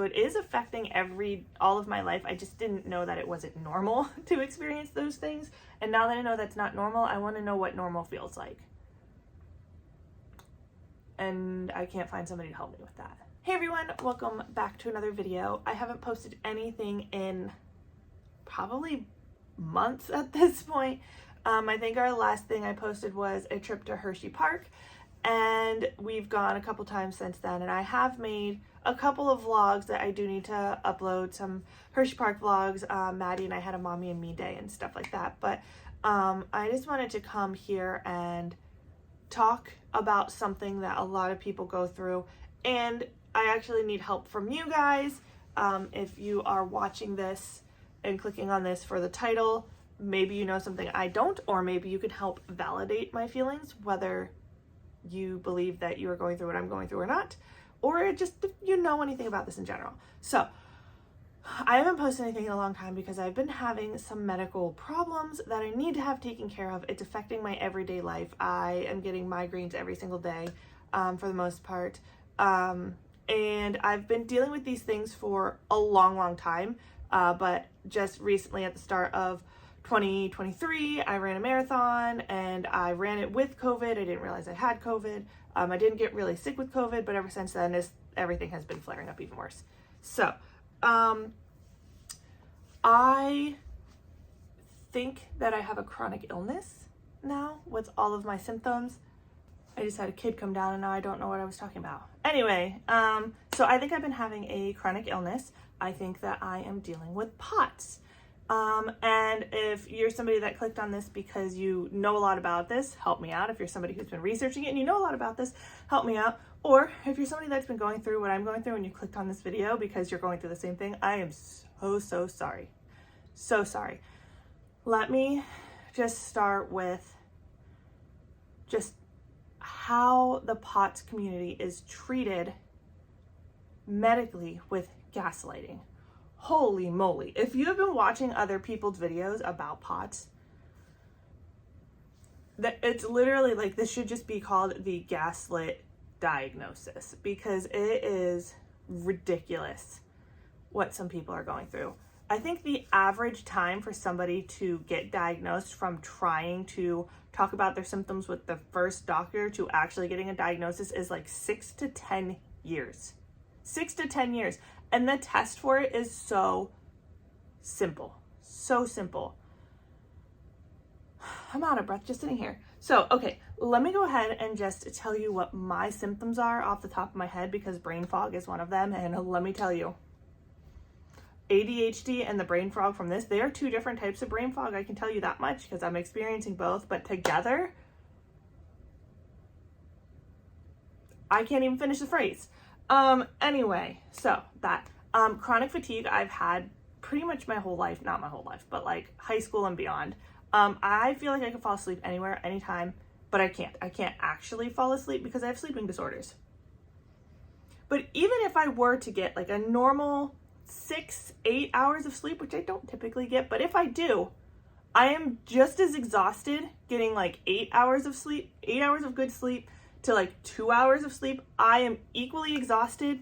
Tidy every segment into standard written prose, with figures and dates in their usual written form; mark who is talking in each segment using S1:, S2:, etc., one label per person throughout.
S1: it is affecting all of my life. I just didn't know that it wasn't normal to experience those things. And now that I know that's not normal, I want to know what normal feels like. And I can't find somebody to help me with that. Hey everyone, welcome back to another video. I haven't posted anything in probably months at this point. I think our last thing I posted was a trip to Hershey Park, and we've gone a couple times since then, and I have made a couple of vlogs that I do need to upload, some Hershey Park vlogs. Maddie and I had a mommy and me day and stuff like that, but I just wanted to come here and talk about something that a lot of people go through, and I actually need help from you guys. If you are watching this and clicking on this for the title, maybe you know something I don't, or maybe you can help validate my feelings, whether you believe that you are going through what I'm going through or not, or just if you know anything about this in general. So I haven't posted anything in a long time because I've been having some medical problems that I need to have taken care of. It's affecting my everyday life. I am getting migraines every single day, for the most part. And I've been dealing with these things for a long time. But just recently at the start of 2023, I ran a marathon, and I ran it with COVID. I didn't realize I had COVID. I didn't get really sick with COVID, but ever since then, everything has been flaring up even worse. So, I think that I have a chronic illness now with all of my symptoms. I just had a kid come down and now I don't know what I was talking about. Anyway, so I think I've been having a chronic illness. I think that I am dealing with POTS. And if you're somebody that clicked on this because you know a lot about this, help me out. If you're somebody who's been researching it and you know a lot about this, help me out. Or if you're somebody that's been going through what I'm going through and you clicked on this video because you're going through the same thing, I am so sorry. So sorry. Let me just start with just how the POTS community is treated medically with gaslighting. Holy moly. If you have been watching other people's videos about POTS, it's literally like this should just be called the Gaslit diagnosis, because it is ridiculous what some people are going through. I think the average time for somebody to get diagnosed from trying to talk about their symptoms with the first doctor to actually getting a diagnosis is like 6 to 10 years. 6 to 10 years. And the test for it is so simple. So simple. I'm out of breath just sitting here. So, okay, let me go ahead and just tell you what my symptoms are off the top of my head, because brain fog is one of them. And let me tell you, ADHD and the brain fog from this, they are two different types of brain fog. I can tell you that much because I'm experiencing both, but together, I can't even finish the phrase. Anyway, so that, chronic fatigue I've had pretty much my whole life, not my whole life, but like high school and beyond. I feel like I can fall asleep anywhere, anytime, but I can't actually fall asleep because I have sleeping disorders. But even if I were to get like a normal 6-8 hours of sleep, which I don't typically get, but if I do, I am just as exhausted getting like 8 hours of sleep, 8 hours of good sleep, to like 2 hours of sleep. I am equally exhausted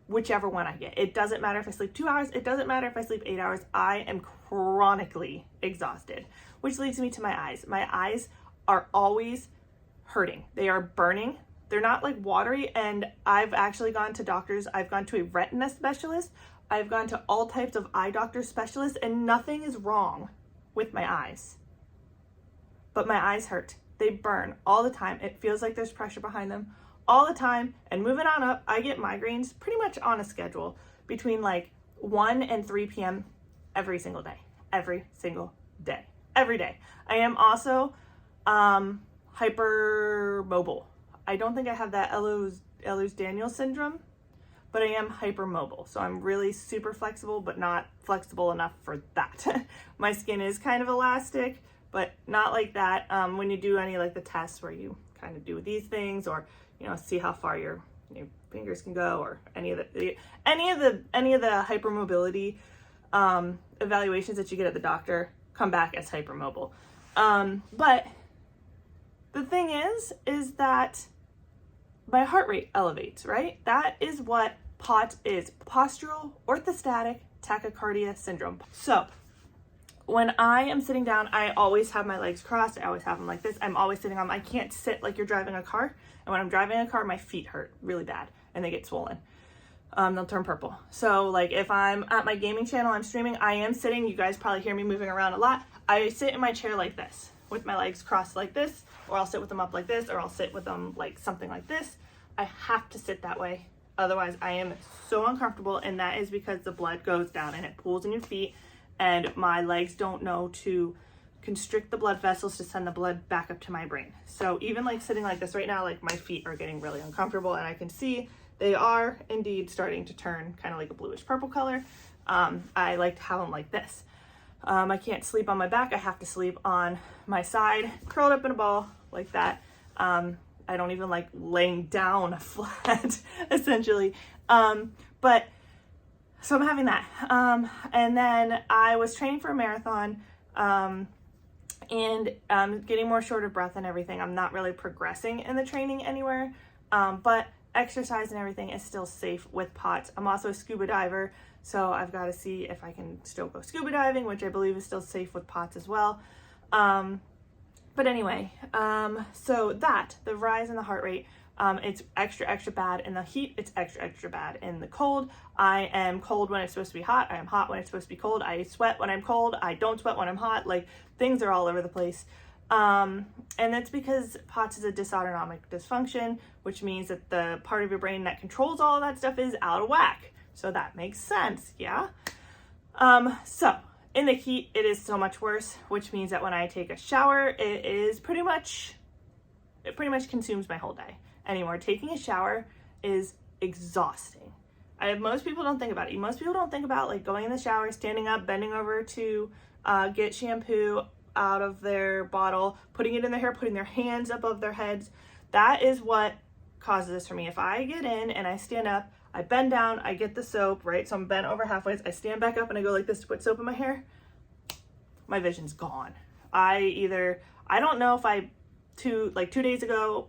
S1: whichever one I get. It doesn't matter if I sleep 2 hours. It doesn't matter if I sleep 8 hours. I am chronically exhausted, which leads me to my eyes. My eyes are always hurting. They are burning. They're not like watery. And I've actually gone to doctors. I've gone to a retina specialist. I've gone to all types of eye doctor specialists, and nothing is wrong with my eyes. But my eyes hurt. They burn all the time. It feels like there's pressure behind them all the time. And moving on up, I get migraines pretty much on a schedule between like 1 and 3 p.m. every single day. Every single day. Every day. I am also hypermobile. I don't think I have that Ehlers-Danlos syndrome, but I am hypermobile. So I'm really super flexible, but not flexible enough for that. My skin is kind of elastic, but not like that. When you do any like the tests where you kind of do these things, or see how far your fingers can go, or any of the hypermobility evaluations that you get at the doctor come back as hypermobile. But the thing is that my heart rate elevates, right? That is what POTS is postural orthostatic tachycardia syndrome. So when I am sitting down, I always have my legs crossed. I always have them like this. I'm always sitting on, I can't sit like you're driving a car. And when I'm driving a car, my feet hurt really bad and they get swollen. They'll turn purple. So like if I'm at my gaming channel, I'm streaming, I am sitting, you guys probably hear me moving around a lot. I sit in my chair like this with my legs crossed like this, or I'll sit with them up like this, or I'll sit with them like something like this. I have to sit that way. Otherwise I am so uncomfortable, and that is because the blood goes down and it pools in your feet, and my legs don't know to constrict the blood vessels to send the blood back up to my brain. So even like sitting like this right now, like my feet are getting really uncomfortable, and I can see they are indeed starting to turn kind of like a bluish purple color. I like to have them like this. I can't sleep on my back. I have to sleep on my side, curled up in a ball like that. I don't even like laying down flat, essentially. But so I'm having that. And then I was training for a marathon, and getting more short of breath and everything. I'm not really progressing in the training anywhere, but exercise and everything is still safe with POTS. I'm also a scuba diver, so I've got to see if I can still go scuba diving, which I believe is still safe with POTS as well. But anyway, so the rise in the heart rate, it's extra bad in the heat. It's extra bad in the cold. I am cold when it's supposed to be hot. I am hot when it's supposed to be cold. I sweat when I'm cold. I don't sweat when I'm hot. Like, things are all over the place. And that's because POTS is a dysautonomic dysfunction, which means that the part of your brain that controls all of that stuff is out of whack. So that makes sense, yeah? So in the heat, it is so much worse, which means that when I take a shower, it pretty much consumes my whole day. Anymore, taking a shower is exhausting. Most people don't think about it. Most people don't think about like going in the shower, standing up, bending over to get shampoo out of their bottle, putting it in their hair, putting their hands above their heads. That is what causes this for me. If I get in and I stand up, I bend down, I get the soap, right? So I'm bent over halfway. I stand back up and I go like this to put soap in my hair. My vision's gone. I don't know if 3 days ago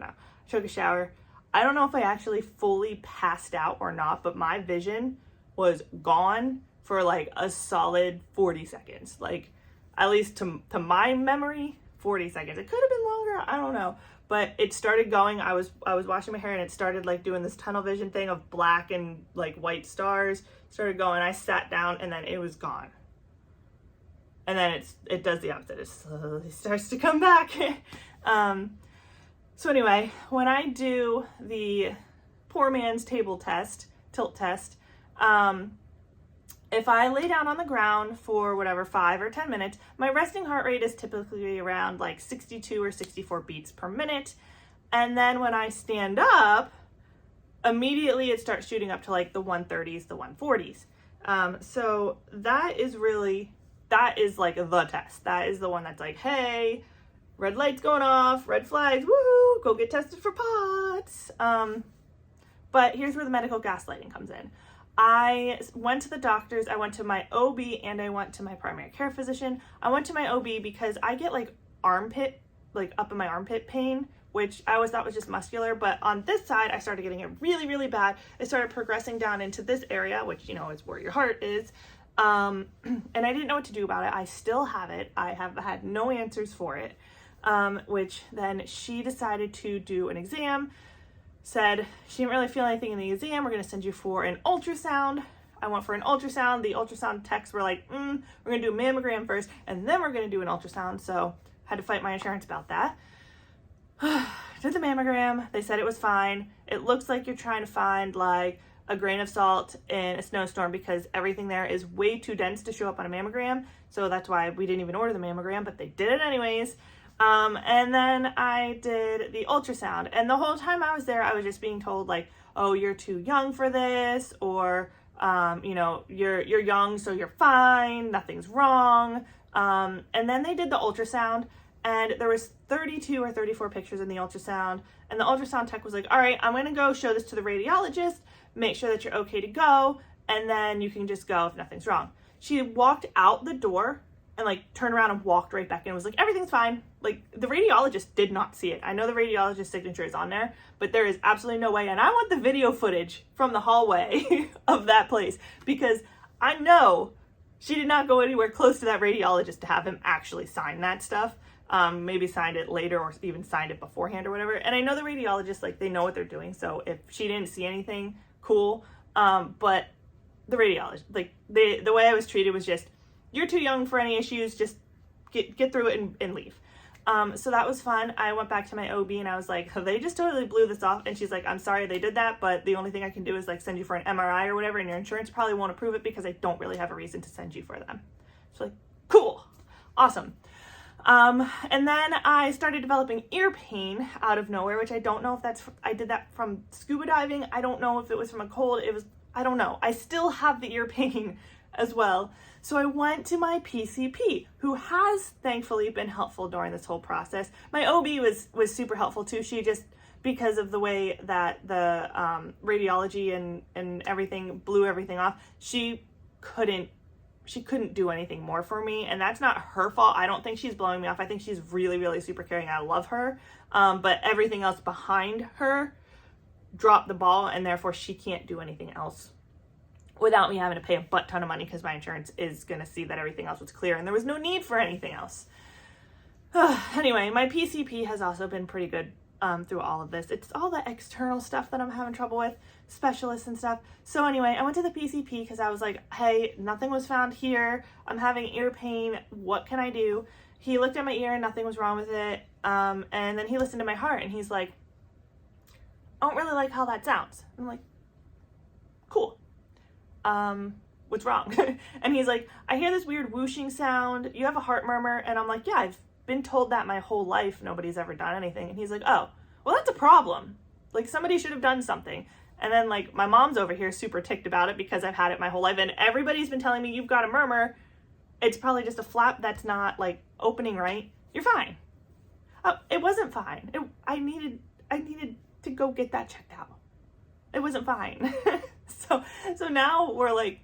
S1: now, I took a shower. I don't know if I actually fully passed out or not, but my vision was gone for like a solid 40 seconds. Like, at least to my memory, 40 seconds. It could have been longer, I don't know. But it started going, I was washing my hair and it started like doing this tunnel vision thing of black and like white stars. Started going, I sat down and then it was gone. And then it does the opposite. It slowly starts to come back. So anyway, when I do the poor man's tilt test, if I lay down on the ground for whatever, 5 or 10 minutes, my resting heart rate is typically around like 62 or 64 beats per minute. And then when I stand up, immediately it starts shooting up to like the 130s, the 140s. So that is like the test. That is the one that's like, hey, red lights going off, red flags, woohoo, go get tested for POTS. But here's where the medical gaslighting comes in. I went to the doctors, I went to my OB, and I went to my primary care physician. I went to my OB because I get like up in my armpit pain, which I always thought was just muscular, but on this side, I started getting it really, really bad. It started progressing down into this area, which, you know, is where your heart is. And I didn't know what to do about it. I still have it. I have had no answers for it, which then she decided to do an exam. Said she didn't really feel anything in the exam. We're going to send you for an ultrasound. I went for an ultrasound. The ultrasound techs were like, we're going to do a mammogram first, and then we're going to do an ultrasound. So had to fight my insurance about that. Did the mammogram. They said it was fine. It looks like you're trying to find like a grain of salt in a snowstorm because everything there is way too dense to show up on a mammogram. So that's why we didn't even order the mammogram, but they did it anyways. And then I did the ultrasound, and the whole time I was there, I was just being told like, oh, you're too young for this, or, you're young, so you're fine. Nothing's wrong. And then they did the ultrasound, and there was 32 or 34 pictures in the ultrasound. And the ultrasound tech was like, all right, I'm going to go show this to the radiologist, make sure that you're okay to go. And then you can just go if nothing's wrong. She walked out the door and like turned around and walked right back in and was like, everything's fine. Like, the radiologist did not see it. I know the radiologist's signature is on there, but there is absolutely no way. And I want the video footage from the hallway of that place, because I know she did not go anywhere close to that radiologist to have him actually sign that stuff. Maybe signed it later or even signed it beforehand or whatever. And I know the radiologist, like, they know what they're doing. So if she didn't see anything, cool. But the radiologist, like, the way I was treated was just, you're too young for any issues, just get through it and leave. So that was fun. I went back to my OB and I was like, they just totally blew this off. And she's like, I'm sorry they did that, but the only thing I can do is like send you for an MRI or whatever, and your insurance probably won't approve it because I don't really have a reason to send you for them. She's like, cool, awesome. And then I started developing ear pain out of nowhere, which I don't know if I did that from scuba diving. I don't know if it was from a cold. I don't know. I still have the ear pain as well. So I went to my PCP, who has thankfully been helpful during this whole process. My OB was super helpful too. She just, because of the way that the radiology and everything blew everything off, she couldn't do anything more for me, and that's not her fault. I don't think she's blowing me off. I think she's really, really super caring. I love her, but everything else behind her dropped the ball, and therefore she can't do anything else without me having to pay a butt ton of money, because my insurance is going to see that everything else was clear and there was no need for anything else. Anyway, my PCP has also been pretty good through all of this. It's all the external stuff that I'm having trouble with, specialists and stuff. So anyway, I went to the PCP because I was like, hey, nothing was found here. I'm having ear pain. What can I do? He looked at my ear and nothing was wrong with it. And then he listened to my heart and he's like, I don't really like how that sounds. I'm like, cool. What's wrong? And he's like, I hear this weird whooshing sound. You have a heart murmur. And I'm like, yeah, I've been told that my whole life. Nobody's ever done anything. And he's like, oh, well, that's a problem. Like, somebody should have done something. And then, like, my mom's over here super ticked about it because I've had it my whole life. And everybody's been telling me, you've got a murmur. It's probably just a flap that's not, like, opening right. You're fine. It wasn't fine. I needed to go get that checked out. It wasn't fine. So now we're like,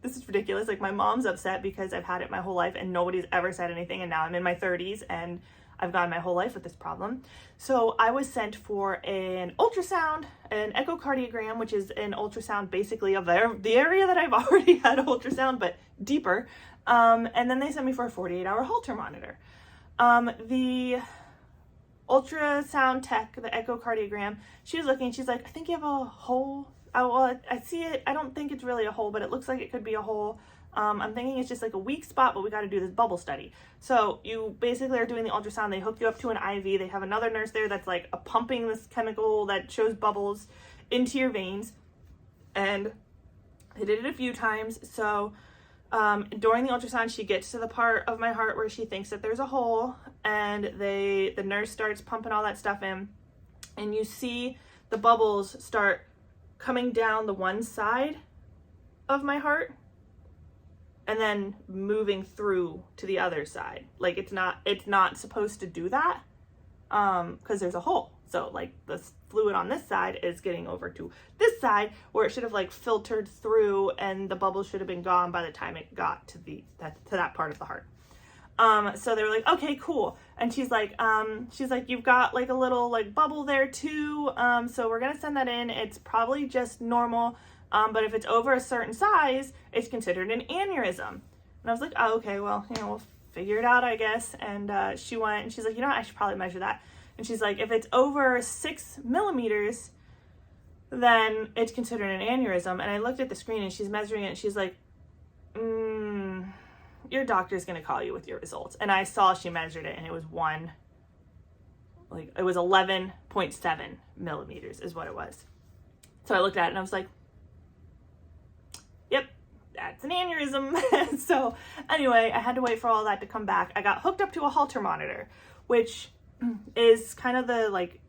S1: this is ridiculous. Like, my mom's upset because I've had it my whole life and nobody's ever said anything. And now I'm in my 30s and I've gone my whole life with this problem. So I was sent for an ultrasound, an echocardiogram, which is an ultrasound basically of the area that I've already had ultrasound, but deeper. And then they sent me for a 48-hour Holter monitor. The ultrasound tech, the echocardiogram, she was looking, she's like, I think you have a hole. Oh, well, I see it. I don't think it's really a hole, but it looks like it could be a hole. I'm thinking it's just like a weak spot, but we got to do this bubble study. So you basically are doing the ultrasound. They hook you up to an IV. They have another nurse there that's like pumping this chemical that shows bubbles into your veins. And they did it a few times. So during the ultrasound, she gets to the part of my heart where she thinks that there's a hole, and the nurse starts pumping all that stuff in, and you see the bubbles start coming down the one side of my heart and then moving through to the other side. Like, it's not supposed to do that because there's a hole. So like the fluid on this side is getting over to this side where it should have like filtered through, and the bubbles should have been gone by the time it got to that part of the heart. So they were like, okay, cool. And she's like, you've got like a little like bubble there too. So we're going to send that in. It's probably just normal. But if it's over a certain size, it's considered an aneurysm. And I was like, oh, okay, well, we'll figure it out, I guess. And, she went and she's like, I should probably measure that. And she's like, if it's over 6 millimeters, then it's considered an aneurysm. And I looked at the screen and she's measuring it and she's like, your doctor's going to call you with your results. And I saw she measured it and it was 11.7 millimeters is what it was. So I looked at it and I was like, yep, that's an aneurysm. So anyway, I had to wait for all that to come back. I got hooked up to a Holter monitor, which is kind of the like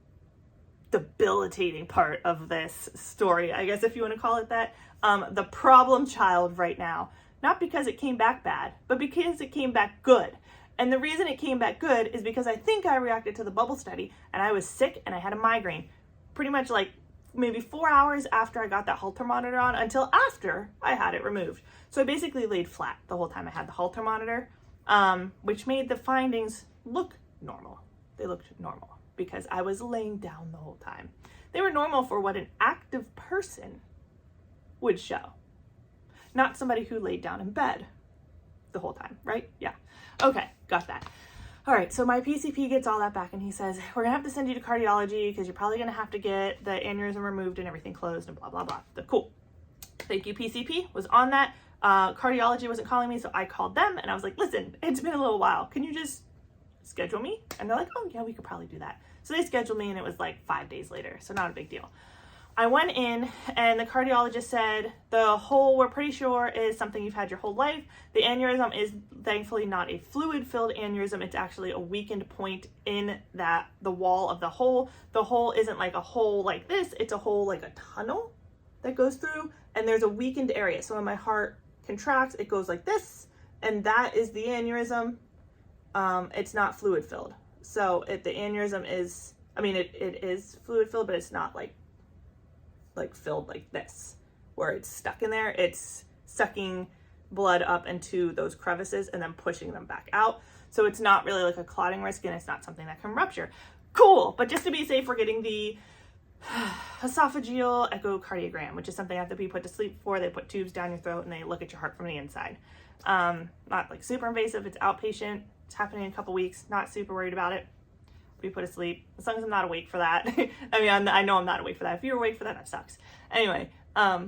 S1: debilitating part of this story, I guess, if you want to call it that. The problem child right now. Not because it came back bad, but because it came back good. And the reason it came back good is because I think I reacted to the bubble study and I was sick and I had a migraine pretty much like maybe 4 hours after I got that Holter monitor on until after I had it removed. So I basically laid flat the whole time I had the Holter monitor. which made the findings look normal. They looked normal because I was laying down the whole time. They were normal for what an active person would show, not somebody who laid down in bed the whole time, right? Yeah. Okay, got that. All right, so my PCP gets all that back and he says, we're gonna have to send you to cardiology because you're probably gonna have to get the aneurysm removed and everything closed and blah, blah, blah. Cool. Thank you, PCP, was on that. Cardiology wasn't calling me, so I called them and I was like, listen, it's been a little while. Can you just schedule me? And they're like, oh yeah, we could probably do that. So they scheduled me and it was like 5 days later, so not a big deal. I went in and the cardiologist said, the hole we're pretty sure is something you've had your whole life. The aneurysm is thankfully not a fluid-filled aneurysm. It's actually a weakened point in the wall of the hole. The hole isn't like a hole like this. It's a hole like a tunnel that goes through, and there's a weakened area. So when my heart contracts, it goes like this, and that is the aneurysm. It's not fluid-filled. So the aneurysm is, I mean, it is fluid-filled, but it's not like filled like this, where it's stuck in there. It's sucking blood up into those crevices and then pushing them back out. So it's not really like a clotting risk, and it's not something that can rupture. Cool, but just to be safe, we're getting the esophageal echocardiogram, which is something I have to be put to sleep for. They put tubes down your throat and they look at your heart from the inside. Not like super invasive, it's outpatient. It's happening in a couple weeks, not super worried about it. Be put to sleep as long as I'm not awake for that. I mean, I know I'm not awake for that. If you're awake for that, that sucks. Anyway,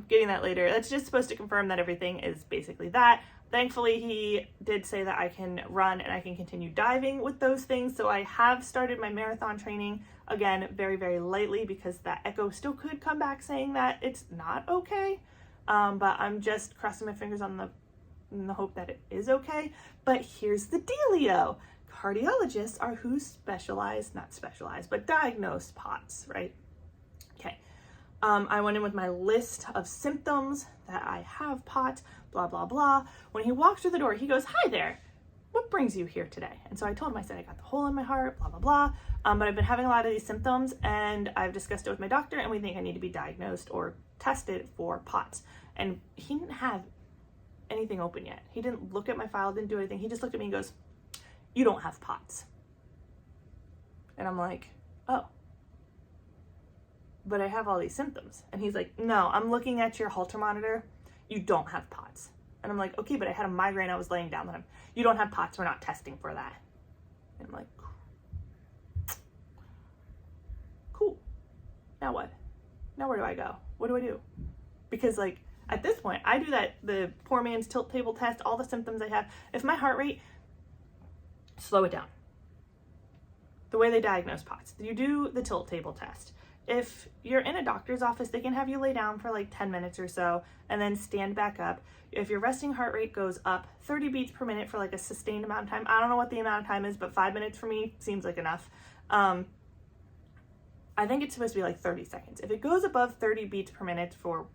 S1: getting that later. That's just supposed to confirm that everything is basically that. Thankfully, he did say that I can run and I can continue diving with those things. So I have started my marathon training again, very, very lightly, because that echo still could come back saying that it's not okay. But I'm just crossing my fingers in the hope that it is okay. But here's the dealio. Cardiologists are who diagnose POTS, right? Okay. I went in with my list of symptoms that I have POTS, blah, blah, blah. When he walked through the door, he goes, hi there, what brings you here today? And so I told him, I said, I got the hole in my heart, blah, blah, blah. But I've been having a lot of these symptoms and I've discussed it with my doctor and we think I need to be diagnosed or tested for POTS. And he didn't have anything open yet. He didn't look at my file, didn't do anything. He just looked at me and goes, you don't have POTS. And I'm like, oh, but I have all these symptoms. And he's like, no, I'm looking at your Holter monitor. You don't have POTS. And I'm like, okay, but I had a migraine. I was laying down with him. You don't have POTS. We're not testing for that. And I'm like, cool. Now what? Now where do I go? What do I do? Because like at this point, I do the poor man's tilt table test, all the symptoms I have. If my heart rate, slow it down. The way they diagnose POTS, you do the tilt table test. If you're in a doctor's office, they can have you lay down for like 10 minutes or so and then stand back up. If your resting heart rate goes up 30 beats per minute for like a sustained amount of time, I don't know what the amount of time is, but 5 minutes for me seems like enough. I think it's supposed to be like 30 seconds. If it goes above 30 beats per minute for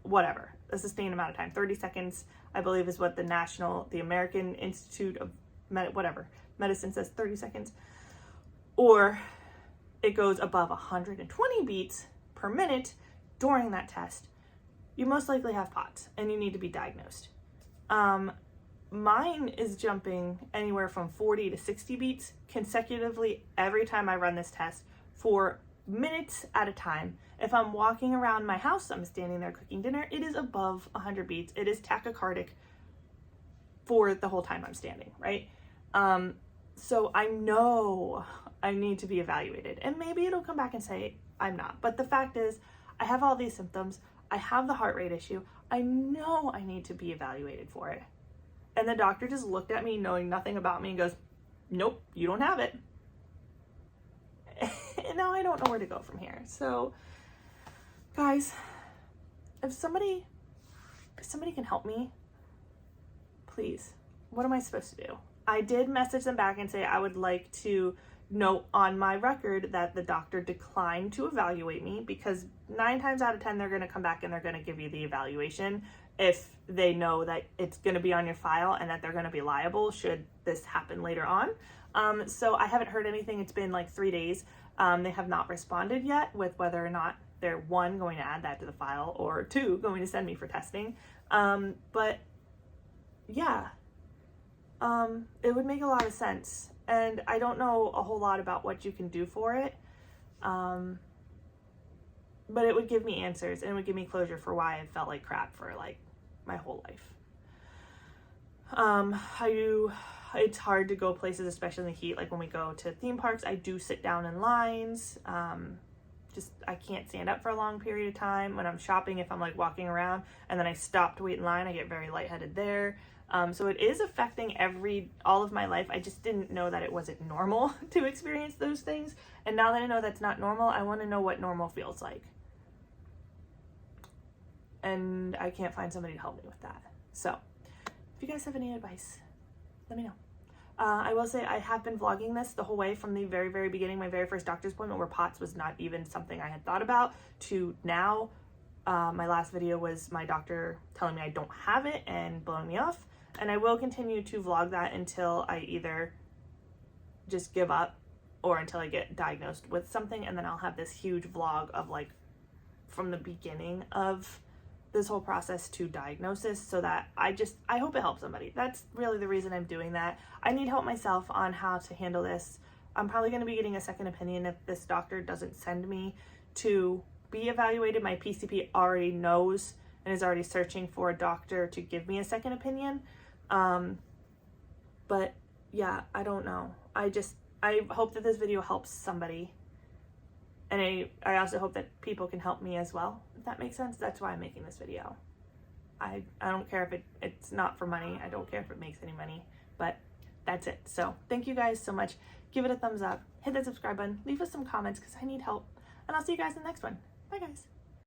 S1: whatever, a sustained amount of time, 30 seconds, I believe is what the American Institute of Medicine says, 30 seconds, or it goes above 120 beats per minute during that test, you most likely have POTS and you need to be diagnosed. Mine is jumping anywhere from 40 to 60 beats consecutively every time I run this test for minutes at a time. If I'm walking around my house, I'm standing there cooking dinner, it is above 100 beats. It is tachycardic for the whole time I'm standing, right? So I know I need to be evaluated, and maybe it'll come back and say I'm not. But the fact is, I have all these symptoms. I have the heart rate issue. I know I need to be evaluated for it. And the doctor just looked at me knowing nothing about me and goes, nope, you don't have it. And now I don't know where to go from here. So guys, if somebody can help me, please, what am I supposed to do? I did message them back and say I would like to note on my record that the doctor declined to evaluate me, because 9 times out of 10 they're going to come back and they're going to give you the evaluation if they know that it's going to be on your file and that they're going to be liable should this happen later on. So I haven't heard anything. It's been like 3 days. They have not responded yet with whether or not they're 1, going to add that to the file, or 2, going to send me for testing. But yeah, it would make a lot of sense. And I don't know a whole lot about what you can do for it. But it would give me answers, and it would give me closure for why I felt like crap for like my whole life. It's hard to go places, especially in the heat. Like when we go to theme parks, I do sit down in lines. I can't stand up for a long period of time. When I'm shopping, if I'm like walking around and then I stop to wait in line, I get very lightheaded there. So it is affecting all of my life. I just didn't know that it wasn't normal to experience those things. And now that I know that's not normal, I want to know what normal feels like. And I can't find somebody to help me with that. So if you guys have any advice, let me know. I will say I have been vlogging this the whole way from the very, very beginning, my very first doctor's appointment where POTS was not even something I had thought about, to now. My last video was my doctor telling me I don't have it and blowing me off. And I will continue to vlog that until I either just give up or until I get diagnosed with something. And then I'll have this huge vlog of like from the beginning of this whole process to diagnosis, so that I hope it helps somebody. That's really the reason I'm doing that. I need help myself on how to handle this. I'm probably going to be getting a second opinion if this doctor doesn't send me to be evaluated. My PCP already knows and is already searching for a doctor to give me a second opinion. But yeah, I don't know. I hope that this video helps somebody. And I also hope that people can help me as well, if that makes sense. That's why I'm making this video. I don't care if it's not for money. I don't care if it makes any money, but that's it. So thank you guys so much. Give it a thumbs up, hit that subscribe button, leave us some comments because I need help. And I'll see you guys in the next one. Bye guys.